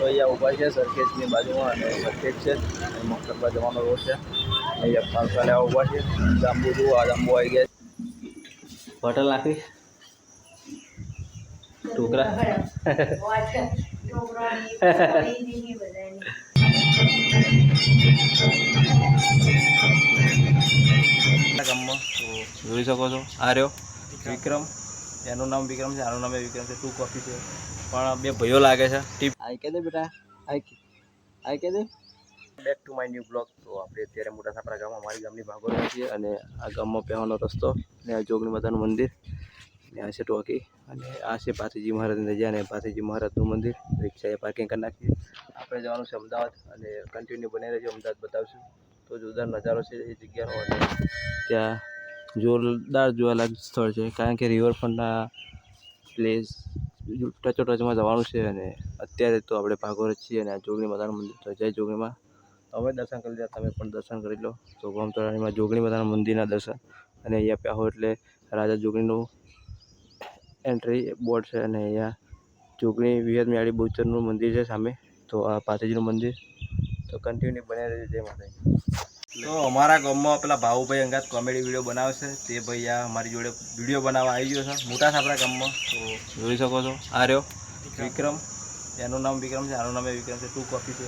તો અહીંયા ઊભા છે સરખેજની બાજુમાં અને સરખેજ છે અને મકરપુરા જવાનો રોડ છે. અહીંયા પાલકા લેવા ઊભા છે. જાંબુ જુઓ, આ જાંબુ આવી ગયા હોટલ નાખી ટોકરા ગામમાં તો જોઈ શકો છો. આ રહ્યો વિક્રમ, એનું નામ વિક્રમ છે, આનું નામ વિક્રમ છે. 2 કોફી છે પણ બે ભાઈઓ લાગે છે. ટીપ આઈ કે દે બેટા, આઈ કે દે. Back to my new blog. તો આપણે અત્યારે મોટા સાપરા ગામમાં અમારી ગામની ભાગોળ છીએ અને આ ગામમાં પહેવાનો રસ્તો ને આ જોગણી માતાનું મંદિર ને આ છે ટોકી અને આ છે પાથીજી મહારાજની રજા અને પાથીજી મહારાજનું મંદિર. રિક્ષાએ પાર્કિંગ કરી નાખીએ. આપણે જવાનું છે અમદાવાદ અને કન્ટિન્યુ બની રહેજો. અમદાવાદ બતાવશું. તો જોરદાર નજારો છે એ જગ્યાનો અને ત્યાં જોરદાર જોવાલાયક સ્થળ છે કારણ કે રિવરફ્રન્ટના પ્લેસ ટચોટચમાં જવાનું છે અને અત્યારે તો આપણે ભાગોળ છીએ અને આ જોગણી માતાનું મંદિર. તો જય જોગણીમાં. અમે દર્શન કરી લીધા, તમે પણ દર્શન કરી લો. તો ગોમતળાણીમાં જોગણી માતાના મંદિરના દર્શન અને અહીંયા પ્યાહો એટલે રાજા જોગણીનું એન્ટ્રી બોર્ડ છે અને અહીંયા જોગણી વિહત મેળી બહુચરનું મંદિર છે સામે. તો આ પાથીજીનું મંદિર. તો કન્ટિન્યુ બન્યા રહેજો. જય માતાજી. તો અમારા ગામમાં પેલા ભાવુભાઈ અંગાત કોમેડી વિડીયો બનાવે છે. તે ભાઈ આ મારી જોડે વિડીયો બનાવવા આવી ગયો છે મોટા સાપરા ગામમાં. તો જોઈ શકો છો. આ રહ્યો વિક્રમ, એનું નામ વિક્રમ છે, આનું નામ વિક્રમ છે. 2 કોફી છે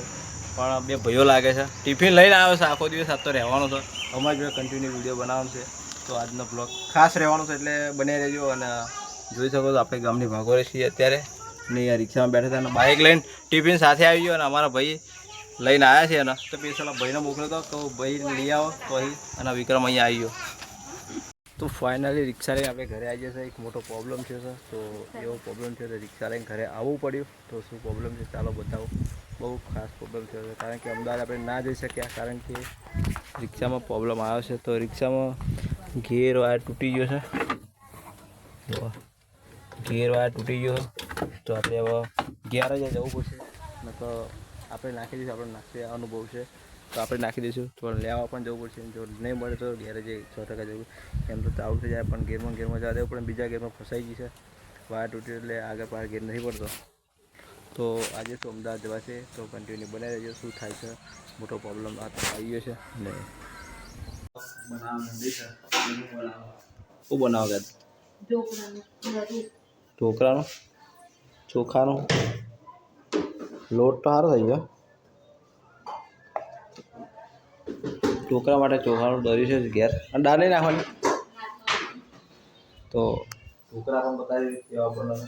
પણ બે ભાઈઓ લાગે છે. ટિફિન લઈને આવ્યો છે. આખો દિવસ આજ તો રહેવાનો છે. અમારી જોડે કન્ટિન્યુ વિડીયો બનાવવાનો છે. તો આજનો બ્લોગ ખાસ રહેવાનો છે એટલે બની રહેજો. અને જોઈ શકો છો આપણે ગામની ભાગોળે છીએ અત્યારે ને અહીંયા રિક્ષામાં બેઠા હતા અને બાઇક લઈને ટિફિન સાથે આવી ગયો અને અમારા ભાઈ લઈને આવ્યા છે ને તો પેલા ભાઈને મોકલ્યો તો ભાઈ લઈ આવો તો અહીં અને વિક્રમ અહીંયા આવી ગયો. તો ફાઇનલી રિક્ષા લઈને આપણે ઘરે આવી જશે. એક મોટો પ્રોબ્લેમ છે સર. તો એવો પ્રોબ્લેમ છે તો રિક્ષા લઈને ઘરે આવવું પડ્યું. તો શું પ્રોબ્લેમ છે ચાલો બતાવો. બહુ ખાસ પ્રોબ્લેમ છે કારણ કે અમદાવાદ આપણે ના જઈ શક્યા કારણ કે રિક્ષામાં પ્રોબ્લેમ આવ્યો છે. તો રિક્ષામાં ગેર વાયર તૂટી ગયો છે. ગેર વાયર તૂટી ગયો તો આપણે હવે ગેરેજે જવું પડશે. તો આપણે નાખી દઈશું. આપણે નાખી અનુભવ છે તો આપણે નાખી દઈશું. તો લેવા પણ જવું પડશે. જો નહીં મળે તો ગેરેજે 100% જવું. એમ તો ચાલુ થઈ જાય પણ ગેરમાં જવા દેવું પણ બીજા ગેરમાં ફસાઈ ગઈ છે. વાયર તૂટ્યું એટલે આગળ પાછળ ગેર નથી પડતો. તો આજે તો અમદાવાદ જવાશે. તો કન્ટિન્યુ બનાવી રહેજો. શું થાય છે મોટો પ્રોબ્લેમ આ આવી ગયો છે ને શું બનાવો ઢોકળાનો ચોખાનો લોટ તો સારો થઈ ગયો. ઢોકળા માટે ચોખાનું દર્યું છે ઘેર અને દાળ નહીં નાખવાની. તો ઢોકળા પણ બતાવી કેવા બનાવે.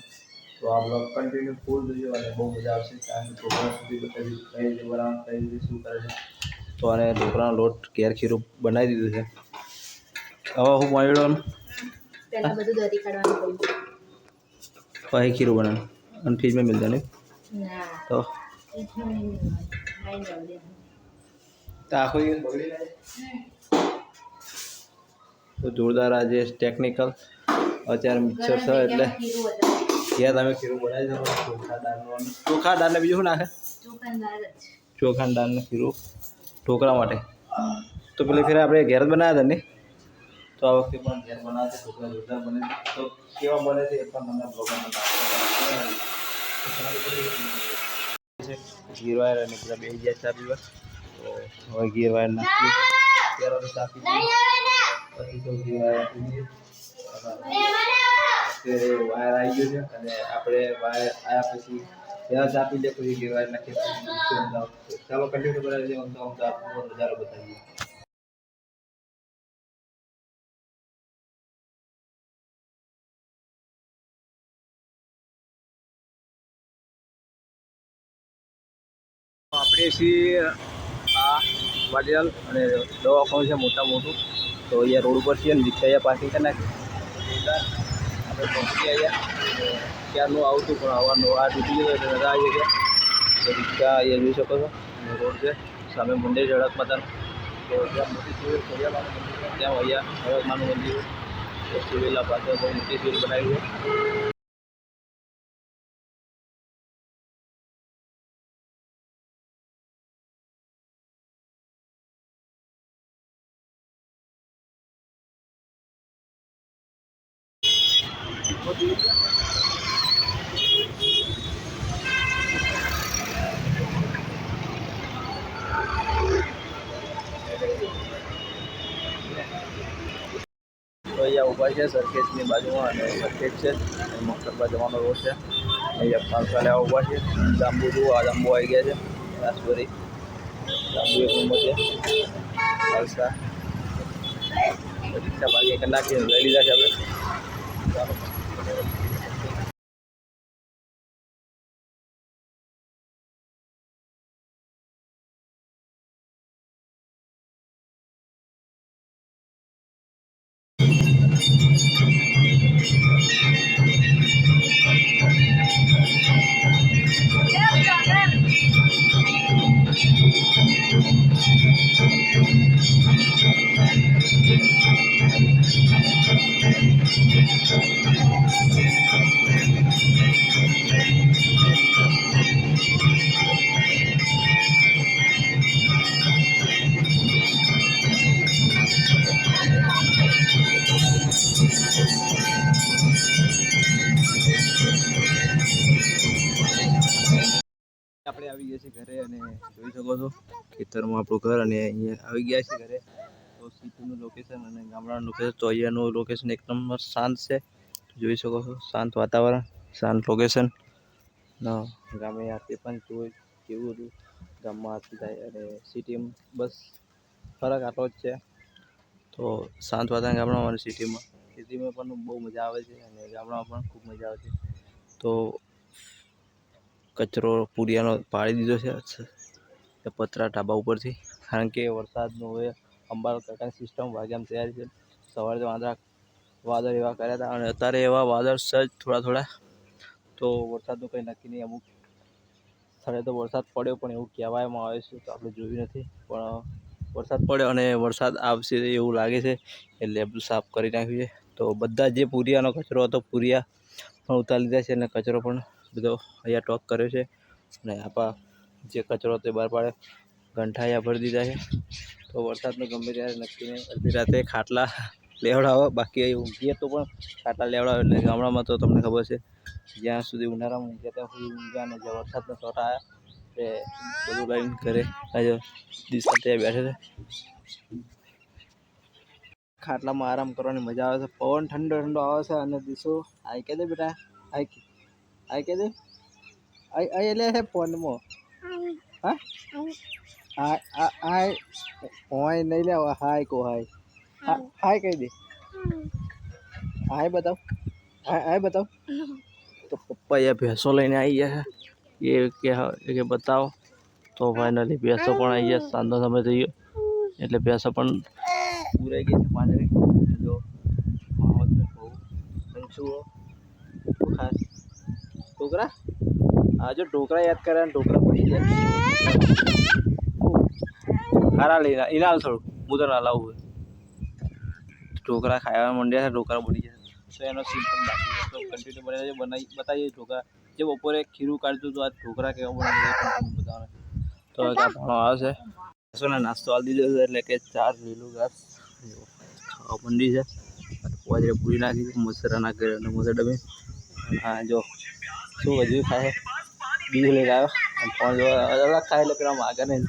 તો આ બ્લોગ કન્ટિન્યુ ફૂલ જોઈએ અને બહુ મજા આવશે કારણ કે ઢોકળા સુધી બતાવી કઈ રીતે બનાવવાનું, કઈ રીતે શું કરે છે. તો આને ઢોકળાનો લોટ ઘેર ખીરું બનાવી દીધું છે. હવે હું મળ્યું પછી ખીરું બનાવે અને ફ્રીજમાં મિલતા નહીં તો આખો દિવસ બગડી જાય. તો જોરદાર આજે ટેકનિકલ અત્યારે મિક્સર છે એટલે ત્યાં તમે ખીરું બનાવી શકો. ચોખા દાળને બીજું શું નાખે? ચોખા દાળને ખીરું ઢોકળા માટે. તો પેલી ફેર આપણે ઘેર જ બનાવ્યા હતા ને. તો આ વખતે પણ ઘેર બનાવે છે ઢોકળા જોરદાર બને છે. તો કેવા બને છે એ પણ તમને બ્લોગમાં ગીર વાયર અને પેલા બે ગયા ચા પીવા. તો હવે ગીર વાયર નાખી ત્યારે ચા પી પછી તો ગીર વાયર આપી અત્યારે વાયર આવી ગયો છે અને આપણે વાયર આવ્યા પછી ત્યાં ચા પી લે પછી ગીર વાયર નાખીએ. ચાલો કન્ટિન્યુ બનાવી દઈએ. અમદાવાદનો નજારો બતાવીએ. આપણે છીએ આ વાડિયાલ અને દવાખાનું છે મોટું. તો અહીંયા રોડ ઉપર છીએ અને રિક્ષા અહીંયા પાર્કિંગ કરી નાખી. આપણે પહોંચી અહીંયા ક્યારનું આવતું પણ આવવાનું આ તૂટી ગયો એટલે નતા આવી ગયા. તો રિક્ષા અહીંયા જોઈ શકો છો અને રોડ છે સામે મંદિર ઝડક માતાનું. તો ત્યાં મોટી સિવિલ ખોડિયામાનું મંદિર છે. ત્યાં અહીંયા ઝડકમાનું મંદિર છે. સિવિલના પાછળ બહુ મોટી સિવિલ બનાવી છે. અહીંયા ઊભા છે સરખેજની બાજુમાં અને સરખેજ છે અને મકરબા જવાનો રોડ છે. અહીંયા પાલસા લેવા ઊભા છે. જાંબુ જુઓ, આ જાંબુ આવી ગયા છે. રાસબરી જાંબુ એક નંબર છે. પાલસા રિક્ષા ભાગી કલાકથી લઈ લીધા છે આપણે. ચાલો આપણે આવી ગયા છીએ ઘરે અને જોઈ શકો છો ખેતરમાં આપણું ઘર અને અહીંયા આવી ગયા છીએ ઘરે. તો સિટીનું લોકેશન અને ગામડાનું લોકેશન, તો અહીંયાનું લોકેશન એક નંબર શાંત છે. જોઈ શકો છો શાંત વાતાવરણ, શાંત લોકેશન. ગામે આરતી પણ જોઈ કેવું હતું ગામમાં આરતી થાય અને સિટીમાં બસ ફરક આટલો જ છે. તો શાંત વાતાવરણ ગામડામાં અને સિટીમાં. સિટીમાં પણ બહુ મજા આવે છે અને ગામડામાં પણ ખૂબ મજા આવે છે. તો કચરો પૂરિયાનો પાડી દીધો છે પતરા ઢાબા ઉપરથી, કારણ કે વરસાદનો હવે અંબાર કાકાની સિસ્ટમ વાગ્યામાં તૈયારી છે. સવારે તો વાદળ એવા કર્યા હતા અને અત્યારે એવા વાદળ સજ થોડા. તો વરસાદનું કંઈ નક્કી નહીં. અમુક સ્થળે તો વરસાદ પડ્યો પણ એવું કહેવામાં આવે છે, તો આપણે જોયું નથી. પણ વરસાદ પડ્યો અને વરસાદ આવશે એવું લાગે છે. એટલે બધું સાફ કરી નાખ્યું છે. તો બધા જે પૂરિયાનો કચરો હતો પૂરિયા પણ ઉતારી લીધા છે અને કચરો પણ બધો અહીંયા ટોક કર્યો છે. અને આપણા જે કચરો તે બહાર પાડે ગંઠાયા ભરી દીધા છે. તો વરસાદનું ગમે ત્યારે નક્કી નહીં. અડધી રાતે ખાટલા લેવડાવો, બાકી ઊંઘીએ તો પણ ખાટલા લેવડાવો. એટલે ગામડામાં તો તમને ખબર છે જ્યાં સુધી ઉનાળામાં ઊંઘ્યા ત્યાં સુધી ઊંઘ્યા, અને જ્યાં વરસાદના છોટા આવ્યા એ બધું લઈને ઘરે આજે દિશા ત્યાં બેઠે છે. ખાટલામાં આરામ કરવાની મજા આવે છે. પવન ઠંડો આવે છે અને દિશો આઈ કે દે બેટા, આઈ કે દે, આઈ એટલે છે ફોનમાં. હા હાય હોય નહીં લેવા. હાય કો હાય, હાય કહી દે, હાય બતાવ, હાય બતાવ. તો પપ્પા અહીંયા ભેંસો લઈને આવી ગયા છે. એ કે બતાવો. તો ફાઇનલી ભેંસો પણ આવી ગયા. સાંજનો સમય થઈ ગયો એટલે ભેંસો પણ પૂરાઈ ગઈ છે પાંજરે. જો ખાસ ઢોકરા, હા જો ઢોકરા યાદ કરે ને ઢોકરા પડી જાય. ખારા લઈને ઇનાલ થોડું હું તો ના લાવું હોય. ઢોકરા ખાવા માંડ્યા છે, ઢોકરા બની જાય તો એનો સીન પણ બાકી તો કન્ટિન્યુ બતાવીએ. ઢોકરા જે બપોરે ખીરું કાઢતું હતું, આજ ઢોકરા કેવા બનાવે બતાવે. તો ભાણો આવશે ને નાસ્તો આપી દીધો છે, એટલે કે 4 લીલું ઘાસ ખાવા માંડી છે. પોજરે પૂરી નાખી છે, મસરા નાખી અને મસર ડબે. હા જો શું હજુ ખાય, બીજું લઈને આવ્યો ફોન જોવા અલગ ખાય એટલે પેલા માગે નહીં.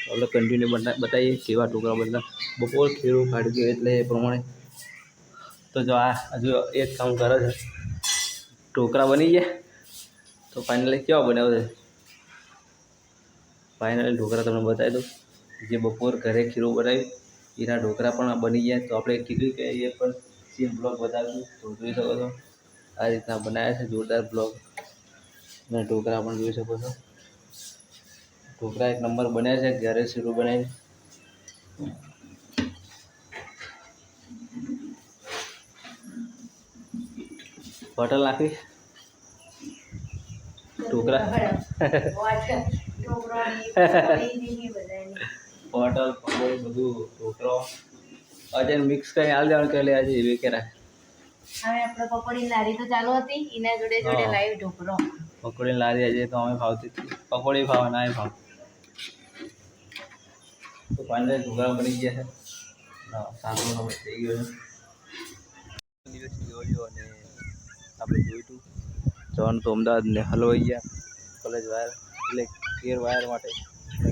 આપણે કન્ટિન્યુ બતાવીએ કેવા ઢોકળા બદલા. બપોર ખીરું કાઢી ગયું એટલે એ પ્રમાણે. તો જો આ હજુ એક કામ કરે છે, ઢોકળા બની ગયા. તો ફાઇનલી કેવા બનાવે છે, ફાઇનલી ઢોકળા તમને બતાવી દઉં. જે બપોર ઘરે ખીરું બનાવ્યું એના ઢોકળા પણ બની ગયા. તો આપણે કીધું કે એ પણ સીન બ્લોગ બતાવ્યું. તો જોઈ શકો છો આ રીતના બનાવ્યા છે જોરદાર બ્લોગ. અને ઢોકળા પણ જોઈ શકો છો. ઢોકળા એક નંબર બન્યા છે ઘરે શીરું બનાવીને. હોટલ નાખી ઢોકળા હોટલ બધું ઢોકળો આજે મિક્સ કરી હાલ દેવાનું કે આજે એવી કે રાખે. હવે આપણે પકોડી લારી તો ચાલુ હતી, એના જોડે લાઈવ ઢોકળો. પકોડી લારી આજે તો અમે ભાવતી પકોડી ભાવે ના ભાવ. તો ફાઇનલી ઢોકળા બની ગયા છે. સાંજનો સમય થઈ ગયો છે. દિવસ ગયો અને આપણે જોયું હતું જવાનું તો અમદાવાદ ને હલવાઈ ગયા કોલેજ વાયર એટલે ગેર વાયર માટે.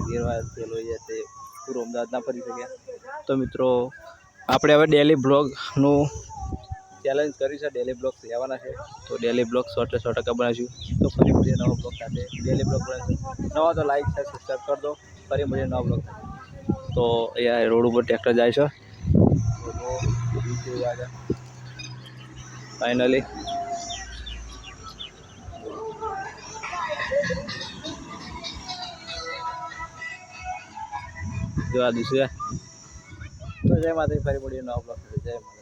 ગેર વાયરથી હલવાઈ ગયા તે પૂરું અમદાવાદ ના ફરી શક્યા. તો મિત્રો આપણે હવે ડેલી બ્લોગનું ચેલેન્જ કરી છે ડેલી બ્લોગ્સ લેવાના છે, તો ડેલી બ્લોગ 100% બનાવીશું. તો ફરી મળીએ નવા બ્લોગ સાથે. ડેલી બ્લોગ બનાવીશું. નવા તો લાઈક છે, સબસ્ક્રાઈબ કરી દો. ફરી મળીએ નવા બ્લોગ સાથે. તો અહીંયા રોડ ઉપર ટ્રેક્ટર જાય છે. ફાઇનલી જો આ દુસરા તો જય માતાજી. ફરી મળીએ નવા બ્લોગ સાથે. જય માતા.